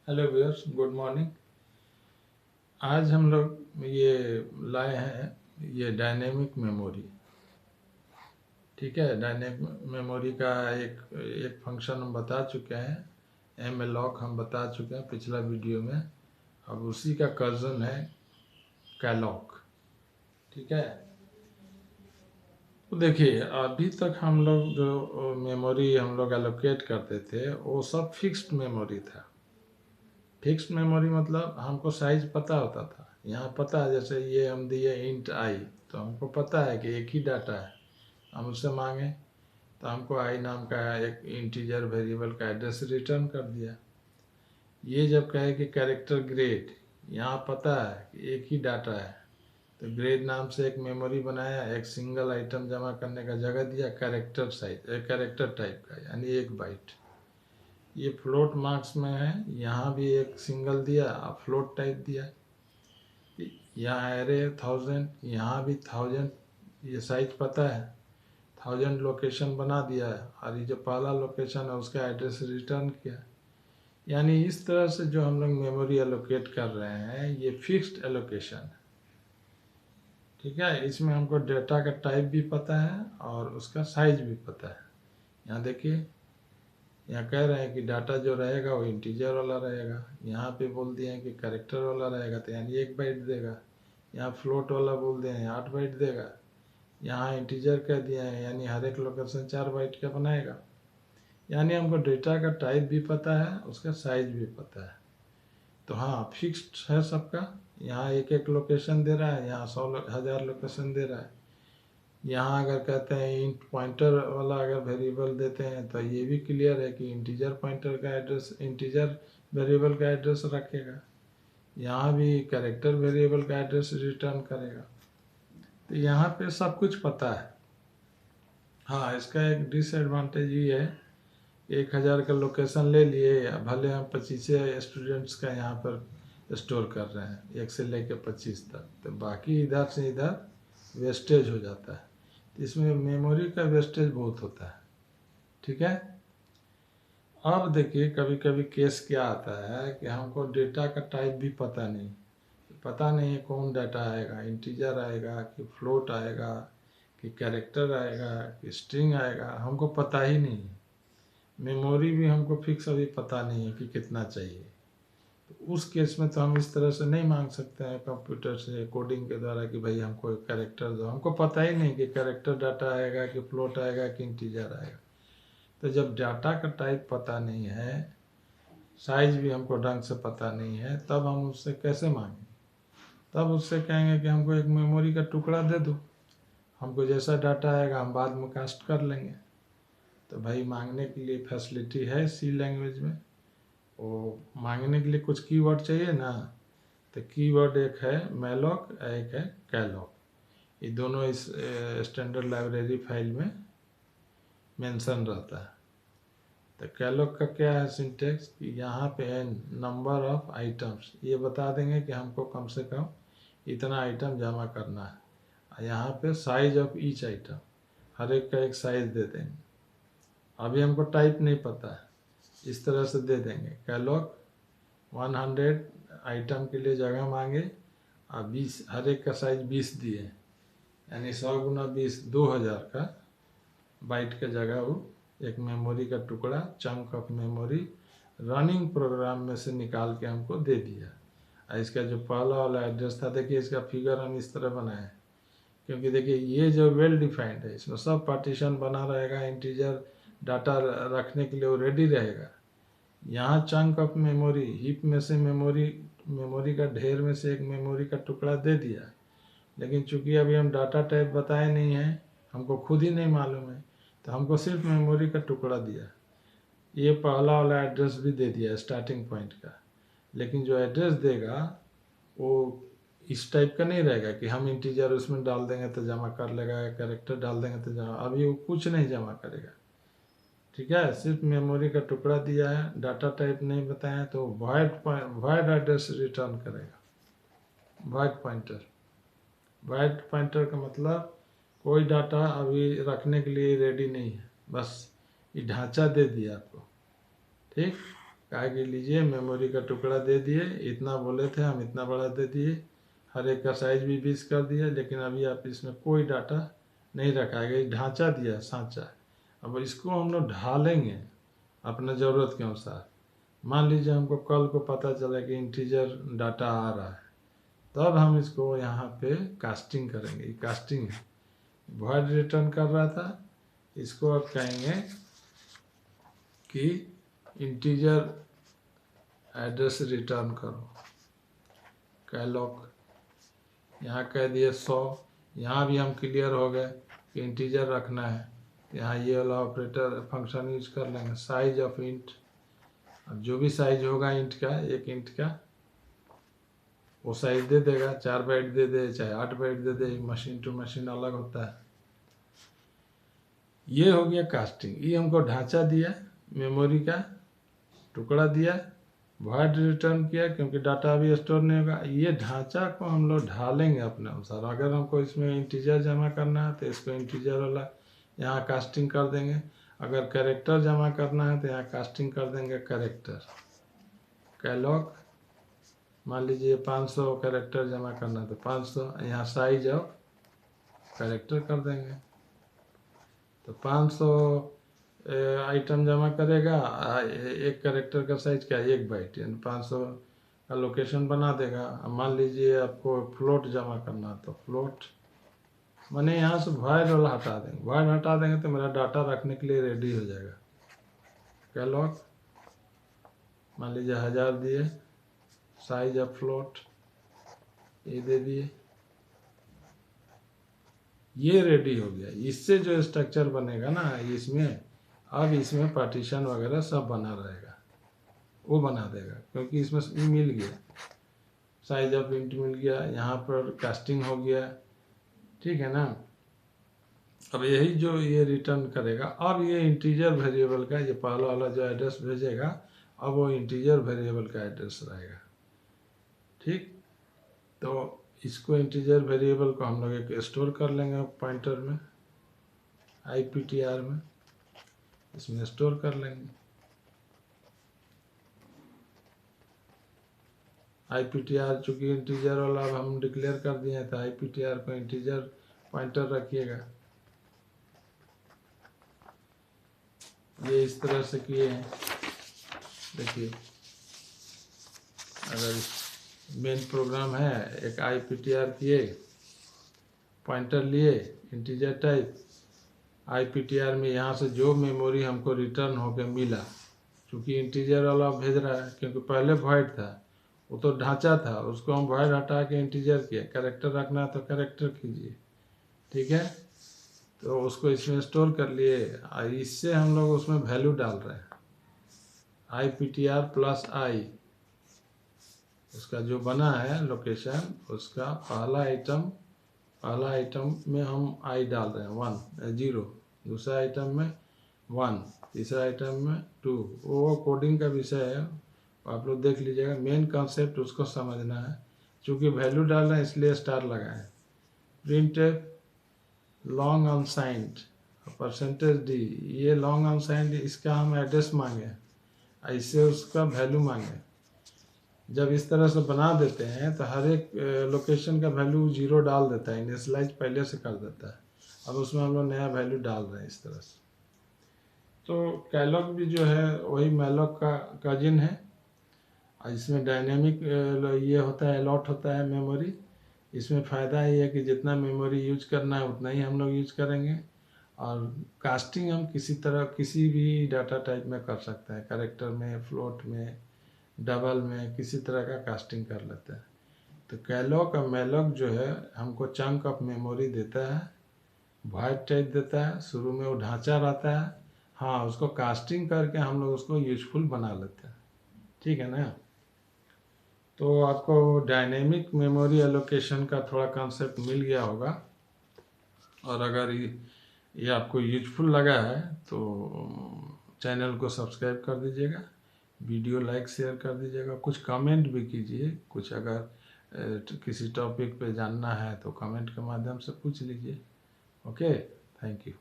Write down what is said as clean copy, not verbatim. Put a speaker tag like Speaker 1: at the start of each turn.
Speaker 1: Hello viewers, good morning. आज हम लोग ये लाए हैं ये डायनेमिक मेमोरी। ठीक है, डायनेमिक मेमोरी का एक एक फंक्शन हम बता चुके हैं, एमएलॉक हम बता चुके हैं पिछला वीडियो में। अब उसी का कज़न है कैलॉक। ठीक है, तो देखिए अभी तक हम लोग जो मेमोरी हम लोग एलोकेट करते थे वो सब फिक्स्ड मेमोरी था। फिक्स्ड मेमोरी मतलब हमको साइज पता होता था। यहाँ पता है, जैसे ये हम दिए इंट आई, तो हमको पता है कि एक ही डाटा है। हम उससे मांगे तो हमको आई नाम का एक इंटीजर वेरिएबल का एड्रेस रिटर्न कर दिया। ये जब कहे कि कैरेक्टर ग्रेड, यहाँ पता है कि एक ही डाटा है, तो ग्रेड नाम से एक मेमोरी बनाया, एक सिंगल आइटम जमा करने का जगह दिया, कैरेक्टर साइज कैरेक्टर टाइप का यानी 1 बाइट। ये फ्लोट मार्क्स में है, यहाँ भी एक सिंगल दिया और फ्लोट टाइप दिया। यहाँ एरे 1000, यहाँ भी 1000, ये साइज पता है। 1000 लोकेशन बना दिया है और ये जो पहला लोकेशन है उसका एड्रेस रिटर्न किया। यानी इस तरह से जो हम लोग मेमोरी एलोकेट कर रहे हैं ये फिक्स्ड एलोकेशन है। ठीक है, इसमें हमको डेटा का टाइप भी पता है और उसका साइज भी पता है। यहाँ देखिए, यहाँ कह रहे हैं कि डाटा जो रहेगा वो इंटीजर वाला रहेगा। यहाँ पे बोल दिए हैं कि कैरेक्टर वाला रहेगा, तो यानी 1 बाइट देगा। यहाँ फ्लोट वाला बोल दिए हैं 8 बाइट देगा। यहाँ इंटीजर कह दिया है यानी हर एक लोकेशन 4 बाइट का बनाएगा। यानी हमको डेटा का टाइप भी पता है, उसका साइज भी पता है। तो हाँ, फिक्स्ड है सबका। यहाँ एक एक लोकेशन दे रहा है, यहाँ 100,000 लोकेशन दे रहा है। यहाँ अगर कहते हैं इंट पॉइंटर वाला अगर वेरिएबल देते हैं तो ये भी क्लियर है कि इंटीजर पॉइंटर का एड्रेस, इंटीजर वेरिएबल का एड्रेस रखेगा। यहाँ भी कैरेक्टर वेरिएबल का एड्रेस रिटर्न करेगा। तो यहाँ पे सब कुछ पता है। हाँ, इसका एक डिसएडवांटेज ये है, 1000 का लोकेशन ले लिए, भले हम 25 स्टूडेंट्स का यहाँ पर स्टोर कर रहे हैं, 1 से लेकर 25 तक, तो बाकी इधर से इधर वेस्टेज हो जाता है। तो इसमें मेमोरी का वेस्टेज बहुत होता है। ठीक है, अब देखिए कभी कभी केस क्या आता है कि हमको डेटा का टाइप भी पता नहीं है कौन डाटा आएगा, इंटीजर आएगा कि फ्लोट आएगा कि कैरेक्टर आएगा कि स्ट्रिंग आएगा, हमको पता ही नहीं है। मेमोरी भी हमको फिक्स अभी पता नहीं है कि कितना चाहिए। तो उस केस में तो हम इस तरह से नहीं मांग सकते हैं कंप्यूटर से कोडिंग के द्वारा कि भाई हमको एक कैरेक्टर दो। हमको पता ही नहीं कि कैरेक्टर डाटा आएगा कि फ्लोट आएगा कि इंटीजर आएगा। तो जब डाटा का टाइप पता नहीं है, साइज भी हमको ढंग से पता नहीं है, तब हम उससे कैसे मांगें? तब उससे कहेंगे कि हमको एक मेमोरी का टुकड़ा दे दो, हमको जैसा डाटा आएगा हम बाद में कास्ट कर लेंगे। तो भाई मांगने के लिए फैसिलिटी है सी लैंग्वेज में। वो मांगने के लिए कुछ कीवर्ड चाहिए ना, तो कीवर्ड एक है मैलॉक, एक है कैलॉक। ये दोनों इस स्टैंडर्ड लाइब्रेरी फाइल में मेंशन रहता है। तो कैलॉक का क्या है सिंटेक्स कि यहाँ पे है नंबर ऑफ आइटम्स, ये बता देंगे कि हमको कम से कम इतना आइटम जमा करना है। यहाँ पे साइज ऑफ ईच आइटम, हर एक का एक साइज दे देंगे। अभी हमको टाइप नहीं पता है, इस तरह से दे देंगे कैलॉग 100 आइटम के लिए जगह मांगे और 20, हर एक का साइज 20 दिए, यानी 100 गुना 20 2000 का बाइट का जगह वो एक मेमोरी का टुकड़ा, chunk of memory running program में से निकाल के हमको दे दिया। और इसका जो पहला वाला एड्रेस था, देखिए इसका फिगर हम इस तरह बनाए, क्योंकि देखिए ये जो वेल डिफाइंड है इसमें सब पार्टीशन बना रहेगा, इंटीजर डाटा रखने के लिए वो रेडी रहेगा। यहाँ चंक ऑफ मेमोरी, हीप में से मेमोरी का ढेर में से एक मेमोरी का टुकड़ा दे दिया। लेकिन चूंकि अभी हम डाटा टाइप बताए नहीं हैं, हमको खुद ही नहीं मालूम है, तो हमको सिर्फ मेमोरी का टुकड़ा दिया। ये पहला वाला एड्रेस भी दे दिया स्टार्टिंग पॉइंट का, लेकिन जो एड्रेस देगा वो इस टाइप का नहीं रहेगा कि हम इंटीजर उसमें डाल देंगे तो जमा कर लेगा, या कैरेक्टर डाल देंगे तो जमा, अभी वो कुछ नहीं जमा करेगा। ठीक है, सिर्फ मेमोरी का टुकड़ा दिया है, डाटा टाइप नहीं बताया, तो वाइड एड्रेस रिटर्न करेगा। वाइड पॉइंटर का मतलब कोई डाटा अभी रखने के लिए रेडी नहीं है, बस ये ढांचा दे दिया आपको। ठीक, कहा कि लीजिए मेमोरी का टुकड़ा दे दिए, इतना बोले थे हम, इतना बड़ा दे दिए, हर एक का साइज भी 20 कर दिया, लेकिन अभी आप इसमें कोई डाटा नहीं रखाएगा। ये ढांचा दिया, सांचा। अब इसको हम लोग ढालेंगे अपने ज़रूरत के अनुसार। मान लीजिए हमको कल को पता चला कि इंटीजर डाटा आ रहा है, तब हम इसको यहाँ पे कास्टिंग करेंगे। ये कास्टिंग है। वॉइड रिटर्न कर रहा था, इसको अब कहेंगे कि इंटीजर एड्रेस रिटर्न करो। कैलॉग यहाँ कह दिए 100। यहाँ भी हम क्लियर हो गए कि इंटीजर रखना है। यहाँ ये वाला ऑपरेटर फंक्शन यूज कर लेंगे, साइज ऑफ इंट। अब जो भी साइज होगा इंट का, एक इंट का, वो साइज दे देगा। 4 बाइट दे दे चाहे 8 बाइट दे दे, मशीन टू मशीन अलग होता है। ये हो गया कास्टिंग। ये हमको ढांचा दिया, मेमोरी का टुकड़ा दिया, वॉइड रिटर्न किया क्योंकि डाटा अभी स्टोर नहीं होगा। ये ढांचा को हम लोग ढालेंगे अपने अनुसार। अगर हमको इसमें इंटीजर जमा करना है तो इसको इंटीजर वाला यहाँ कास्टिंग कर देंगे। अगर कैरेक्टर जमा करना है तो यहाँ कास्टिंग कर देंगे कैरेक्टर। कैलॉग मान लीजिए 500 कैरेक्टर जमा करना है तो 500, यहाँ साइज ऑफ कैरेक्टर कर देंगे। तो 500 आइटम जमा करेगा। एक कैरेक्टर का साइज क्या है, 1 बाइट, यानी 500 का लोकेशन बना देगा। अब मान लीजिए आपको फ्लोट जमा करना, तो फ्लोट मैंने यहाँ से वॉइड वाला हटा देंगे। वॉइड हटा देंगे तो मेरा डाटा रखने के लिए रेडी हो जाएगा। कैलॉग मान लीजिए 1000 दिए, साइज ऑफ फ्लोट ये दे दिए, ये रेडी हो गया। इससे जो स्ट्रक्चर बनेगा ना इसमें, अब इसमें पार्टीशन वगैरह सब बना रहेगा, वो बना देगा क्योंकि इसमें मिल गया, साइज ऑफ इंट मिल गया, यहाँ पर कास्टिंग हो गया। ठीक है ना। अब यही जो ये रिटर्न करेगा, अब ये इंटीजर वेरिएबल का, ये पहला वाला जो एड्रेस भेजेगा, अब वो इंटीजर वेरिएबल का एड्रेस रहेगा। ठीक, तो इसको इंटीजर वेरिएबल को हम लोग एक स्टोर कर लेंगे पॉइंटर में, IPTR में, इसमें स्टोर कर लेंगे। IPTR चूँकि इंटीजर वाला अब हम डिक्लेयर कर दिए हैं, तो IPTR को इंटीजर पॉइंटर रखिएगा। ये इस तरह से किए हैं। देखिए, अगर मेन प्रोग्राम है, एक IPTR किए, पॉइंटर लिए, इंटीजर टाइप, IPTR में यहाँ से जो मेमोरी हमको रिटर्न होकर मिला, क्योंकि इंटीजर वाला भेज रहा है, क्योंकि पहले वॉइड था, वो तो ढांचा था, उसको हम वॉइड हटा के इंटीजर किया। कैरेक्टर रखना है तो कैरेक्टर कीजिए। ठीक है, तो उसको इसमें स्टोर कर लिए। इससे हम लोग उसमें वैल्यू डाल रहे हैं, IPTR प्लस I, उसका जो बना है लोकेशन, उसका पहला आइटम में हम I डाल रहे हैं 0, दूसरा आइटम में 1, तीसरा आइटम में 2। वो कोडिंग का विषय है, आप लोग देख लीजिएगा। मेन कॉन्सेप्ट उसको समझना है। चूँकि वैल्यू डाल रहे हैं इसलिए स्टार लगाएं। प्रिंट लॉन्ग अनसाइंड %d, ये लॉन्ग अनसाइंड, इसका हम एड्रेस मांगे, ऐसे उसका वैल्यू मांगे। जब इस तरह से बना देते हैं तो हर एक लोकेशन का वैल्यू 0 डाल देता है, इनिशियलाइज पहले से कर देता है। अब उसमें हम लोग नया वैल्यू डाल रहे हैं इस तरह से। तो कैलॉग भी जो है वही मैलॉग का कजिन है। इसमें डायनेमिक ये होता है, अलॉट होता है मेमोरी। इसमें फ़ायदा ये है कि जितना मेमोरी यूज करना है उतना ही हम लोग यूज करेंगे। और कास्टिंग हम किसी तरह किसी भी डाटा टाइप में कर सकते हैं, कैरेक्टर में, फ्लोट में, डबल में, किसी तरह का कास्टिंग कर लेते हैं। तो कैलॉग और मैलॉग जो है हमको चंक ऑफ मेमोरी देता है, वॉइड टाइप देता है, शुरू में वो ढांचा रहता है। हाँ, उसको कास्टिंग करके हम लोग उसको यूजफुल बना लेते हैं। ठीक है ना। तो आपको डायनेमिक मेमोरी एलोकेशन का थोड़ा कॉन्सेप्ट मिल गया होगा। और अगर ये आपको यूजफुल लगा है तो चैनल को सब्सक्राइब कर दीजिएगा, वीडियो लाइक शेयर कर दीजिएगा, कुछ कमेंट भी कीजिए। कुछ अगर किसी टॉपिक पे जानना है तो कमेंट के माध्यम से पूछ लीजिए। Okay, thank you.